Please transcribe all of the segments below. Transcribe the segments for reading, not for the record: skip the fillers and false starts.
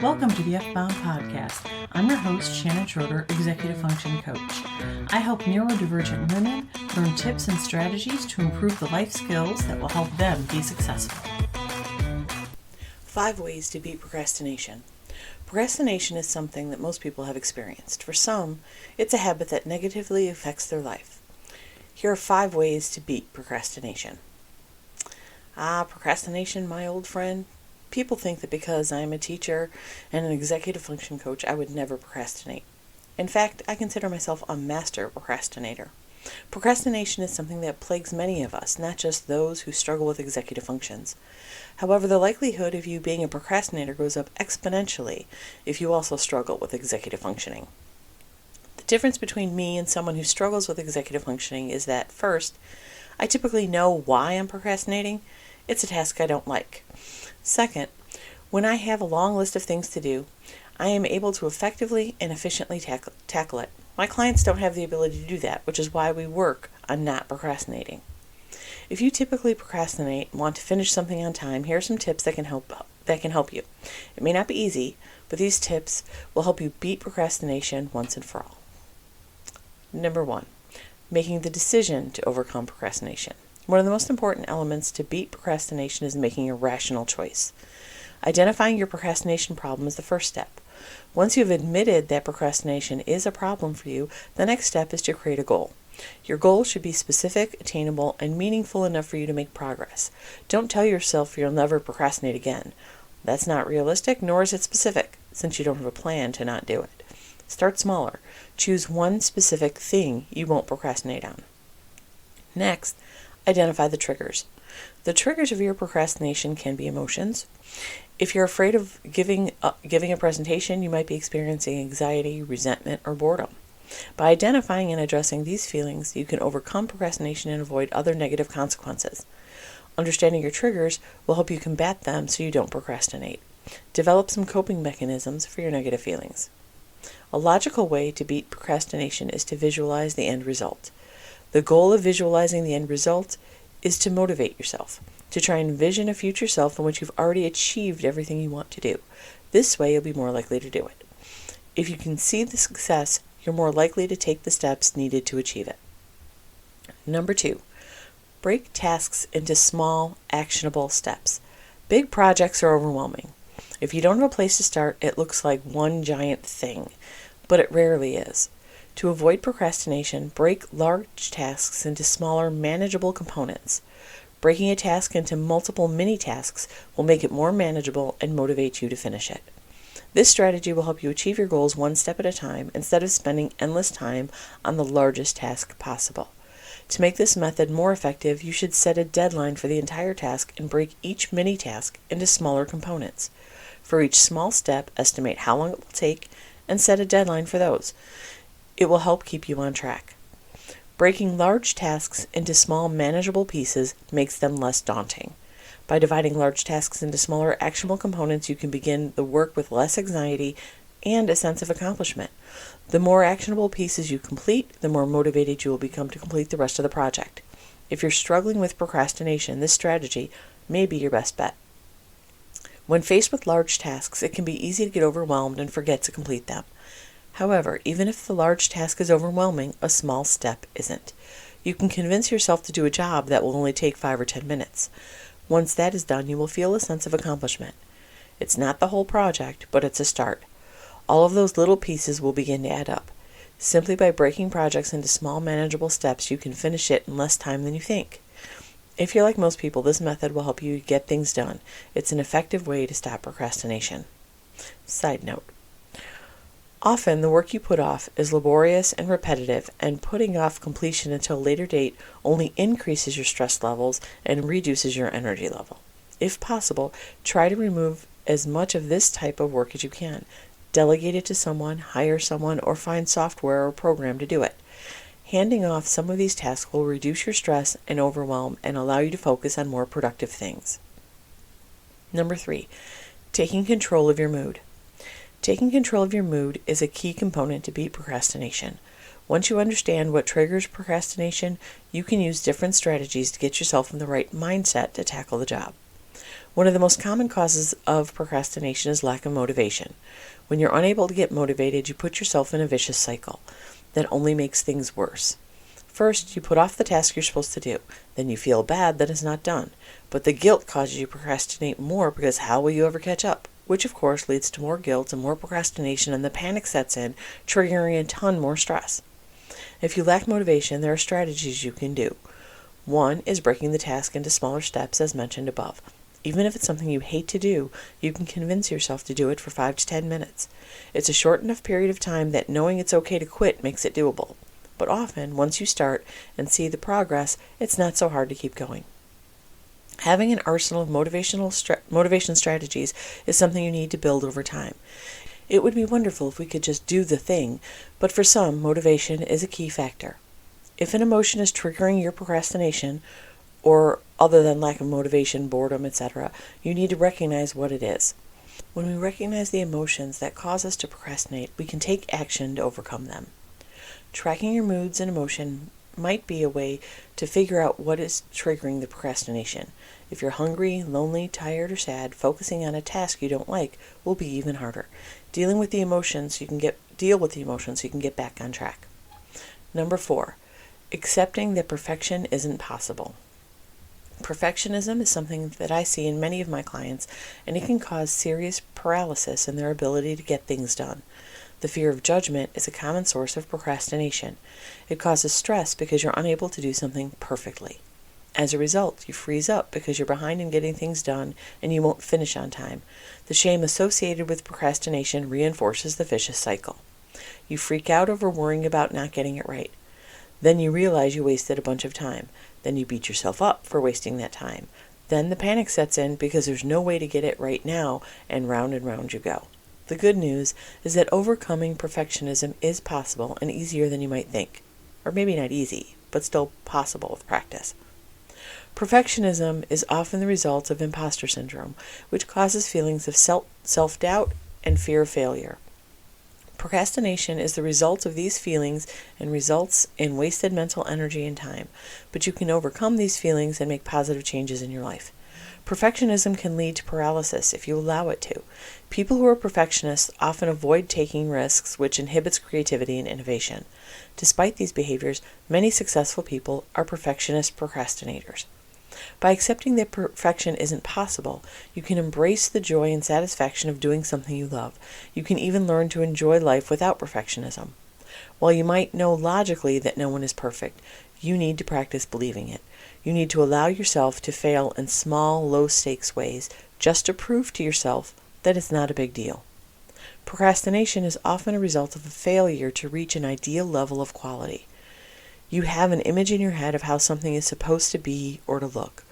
Welcome to the F-Bound Podcast. I'm your host, Shannon Schroeder, Executive Function Coach. I help neurodivergent women learn tips and strategies to improve the life skills that will help them be successful. 5 ways to beat procrastination. Procrastination is something that most people have experienced. For some, it's a habit that negatively affects their life. Here are 5 ways to beat procrastination. Procrastination, my old friend. People think that because I am a teacher and an executive function coach, I would never procrastinate. In fact, I consider myself a master procrastinator. Procrastination is something that plagues many of us, not just those who struggle with executive functions. However, the likelihood of you being a procrastinator goes up exponentially if you also struggle with executive functioning. The difference between me and someone who struggles with executive functioning is that, first, I typically know why I'm procrastinating. It's a task I don't like. Second, when I have a long list of things to do, I am able to effectively and efficiently tackle it. My clients don't have the ability to do that, which is why we work on not procrastinating. If you typically procrastinate and want to finish something on time, here are some tips that can help you. It may not be easy, but these tips will help you beat procrastination once and for all. Number 1, making the decision to overcome procrastination. One of the most important elements to beat procrastination is making a rational choice. Identifying your procrastination problem is the first step. Once you've admitted that procrastination is a problem for you, the next step is to create a goal. Your goal should be specific, attainable, and meaningful enough for you to make progress. Don't tell yourself you'll never procrastinate again. That's not realistic, nor is it specific, since you don't have a plan to not do it. Start smaller. Choose one specific thing you won't procrastinate on. Next, identify the triggers. The triggers of your procrastination can be emotions. If you're afraid of giving a presentation, you might be experiencing anxiety, resentment, or boredom. By identifying and addressing these feelings, you can overcome procrastination and avoid other negative consequences. Understanding your triggers will help you combat them so you don't procrastinate. Develop some coping mechanisms for your negative feelings. A logical way to beat procrastination is to visualize the end result. The goal of visualizing the end result is to motivate yourself, to try and envision a future self in which you've already achieved everything you want to do. This way, you'll be more likely to do it. If you can see the success, you're more likely to take the steps needed to achieve it. Number 2, break tasks into small, actionable steps. Big projects are overwhelming. If you don't have a place to start, it looks like one giant thing, but it rarely is. To avoid procrastination, break large tasks into smaller, manageable components. Breaking a task into multiple mini-tasks will make it more manageable and motivate you to finish it. This strategy will help you achieve your goals one step at a time instead of spending endless time on the largest task possible. To make this method more effective, you should set a deadline for the entire task and break each mini-task into smaller components. For each small step, estimate how long it will take and set a deadline for those. It will help keep you on track. Breaking large tasks into small, manageable pieces makes them less daunting. By dividing large tasks into smaller, actionable components, you can begin the work with less anxiety and a sense of accomplishment. The more actionable pieces you complete, the more motivated you will become to complete the rest of the project. If you're struggling with procrastination, this strategy may be your best bet. When faced with large tasks, it can be easy to get overwhelmed and forget to complete them. However, even if the large task is overwhelming, a small step isn't. You can convince yourself to do a job that will only take 5 or 10 minutes. Once that is done, you will feel a sense of accomplishment. It's not the whole project, but it's a start. All of those little pieces will begin to add up. Simply by breaking projects into small, manageable steps, you can finish it in less time than you think. If you're like most people, this method will help you get things done. It's an effective way to stop procrastination. Side note. Often, the work you put off is laborious and repetitive, and putting off completion until a later date only increases your stress levels and reduces your energy level. If possible, try to remove as much of this type of work as you can. Delegate it to someone, hire someone, or find software or program to do it. Handing off some of these tasks will reduce your stress and overwhelm and allow you to focus on more productive things. Number 3, taking control of your mood. Taking control of your mood is a key component to beat procrastination. Once you understand what triggers procrastination, you can use different strategies to get yourself in the right mindset to tackle the job. One of the most common causes of procrastination is lack of motivation. When you're unable to get motivated, you put yourself in a vicious cycle that only makes things worse. First, you put off the task you're supposed to do. Then you feel bad that it's not done. But the guilt causes you to procrastinate more because how will you ever catch up? Which, of course, leads to more guilt and more procrastination, and the panic sets in, triggering a ton more stress. If you lack motivation, there are strategies you can do. One is breaking the task into smaller steps, as mentioned above. Even if it's something you hate to do, you can convince yourself to do it for 5 to 10 minutes. It's a short enough period of time that knowing it's okay to quit makes it doable. But often, once you start and see the progress, it's not so hard to keep going. Having an arsenal of motivation strategies is something you need to build over time. It would be wonderful if we could just do the thing, but for some, motivation is a key factor. If an emotion is triggering your procrastination, or other than lack of motivation, boredom, etc., you need to recognize what it is. When we recognize the emotions that cause us to procrastinate, we can take action to overcome them. Tracking your moods and emotion might be a way to figure out what is triggering the procrastination. If you're hungry, lonely, tired, or sad, focusing on a task you don't like will be even harder. Deal with the emotions so you can get back on track. Number 4, accepting that perfection isn't possible. Perfectionism is something that I see in many of my clients, and it can cause serious paralysis in their ability to get things done. The fear of judgment is a common source of procrastination. It causes stress because you're unable to do something perfectly. As a result, you freeze up because you're behind in getting things done and you won't finish on time. The shame associated with procrastination reinforces the vicious cycle. You freak out over worrying about not getting it right. Then you realize you wasted a bunch of time. Then you beat yourself up for wasting that time. Then the panic sets in because there's no way to get it right now, and round you go. The good news is that overcoming perfectionism is possible and easier than you might think. Or maybe not easy, but still possible with practice. Perfectionism is often the result of imposter syndrome, which causes feelings of self-doubt and fear of failure. Procrastination is the result of these feelings and results in wasted mental energy and time, but you can overcome these feelings and make positive changes in your life. Perfectionism can lead to paralysis if you allow it to. People who are perfectionists often avoid taking risks, which inhibits creativity and innovation. Despite these behaviors, many successful people are perfectionist procrastinators. By accepting that perfection isn't possible, you can embrace the joy and satisfaction of doing something you love. You can even learn to enjoy life without perfectionism. While you might know logically that no one is perfect, you need to practice believing it. You need to allow yourself to fail in small, low-stakes ways just to prove to yourself that it's not a big deal. Procrastination is often a result of a failure to reach an ideal level of quality. You have an image in your head of how something is supposed to be or to look.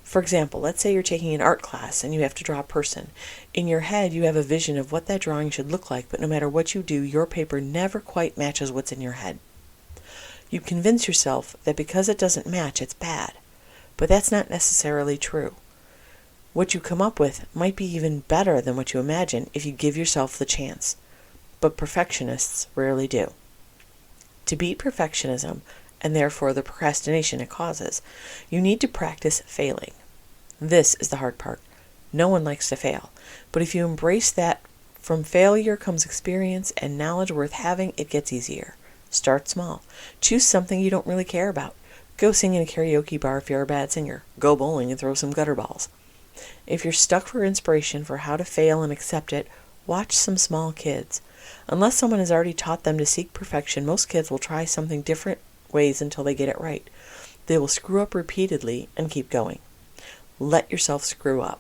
For example, let's say you're taking an art class and you have to draw a person. In your head, you have a vision of what that drawing should look like, but no matter what you do, your paper never quite matches what's in your head. You convince yourself that because it doesn't match, it's bad. But that's not necessarily true. What you come up with might be even better than what you imagine if you give yourself the chance. But perfectionists rarely do. To beat perfectionism, and therefore the procrastination it causes, you need to practice failing. This is the hard part. No one likes to fail. But if you embrace that from failure comes experience and knowledge worth having, it gets easier. Start small. Choose something you don't really care about. Go sing in a karaoke bar if you're a bad singer. Go bowling and throw some gutter balls. If you're stuck for inspiration for how to fail and accept it, watch some small kids. Unless someone has already taught them to seek perfection, most kids will try something different ways until they get it right. They will screw up repeatedly and keep going. Let yourself screw up.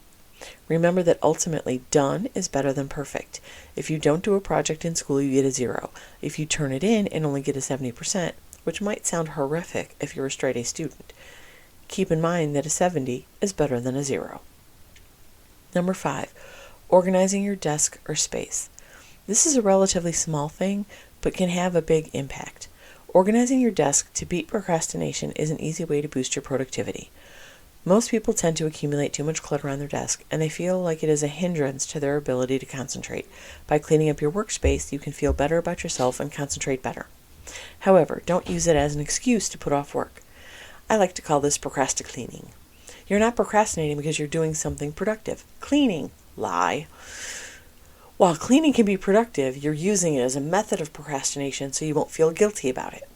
Remember that ultimately done is better than perfect. If you don't do a project in school, you get a 0. If you turn it in and only get a 70%, which might sound horrific if you're a straight A student, keep in mind that a 70 is better than a 0. Number 5, organizing your desk or space. This is a relatively small thing, but can have a big impact. Organizing your desk to beat procrastination is an easy way to boost your productivity. Most people tend to accumulate too much clutter on their desk, and they feel like it is a hindrance to their ability to concentrate. By cleaning up your workspace, you can feel better about yourself and concentrate better. However, don't use it as an excuse to put off work. I like to call this procrastinating. You're not procrastinating because you're doing something productive. Cleaning. Lie. While cleaning can be productive, you're using it as a method of procrastination so you won't feel guilty about it.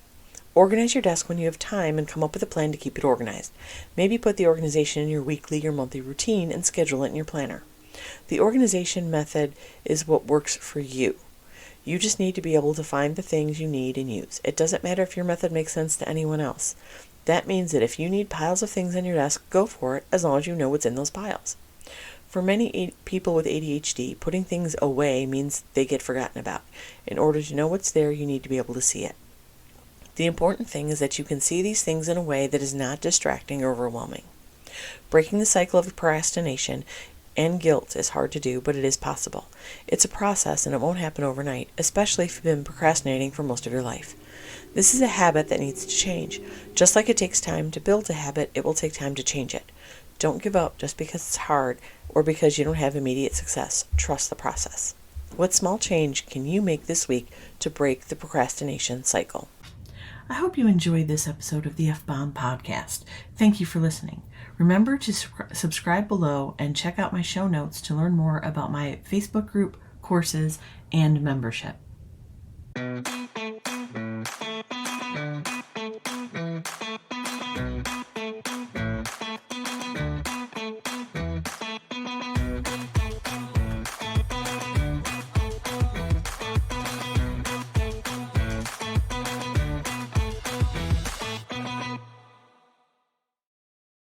Organize your desk when you have time and come up with a plan to keep it organized. Maybe put the organization in your weekly or monthly routine and schedule it in your planner. The organization method is what works for you. You just need to be able to find the things you need and use. It doesn't matter if your method makes sense to anyone else. That means that if you need piles of things on your desk, go for it as long as you know what's in those piles. For many people with ADHD, putting things away means they get forgotten about. In order to know what's there, you need to be able to see it. The important thing is that you can see these things in a way that is not distracting or overwhelming. Breaking the cycle of procrastination and guilt is hard to do, but it is possible. It's a process and it won't happen overnight, especially if you've been procrastinating for most of your life. This is a habit that needs to change. Just like it takes time to build a habit, it will take time to change it. Don't give up just because it's hard or because you don't have immediate success. Trust the process. What small change can you make this week to break the procrastination cycle? I hope you enjoyed this episode of the F-Bomb Podcast. Thank you for listening. Remember to subscribe below and check out my show notes to learn more about my Facebook group, courses, and membership.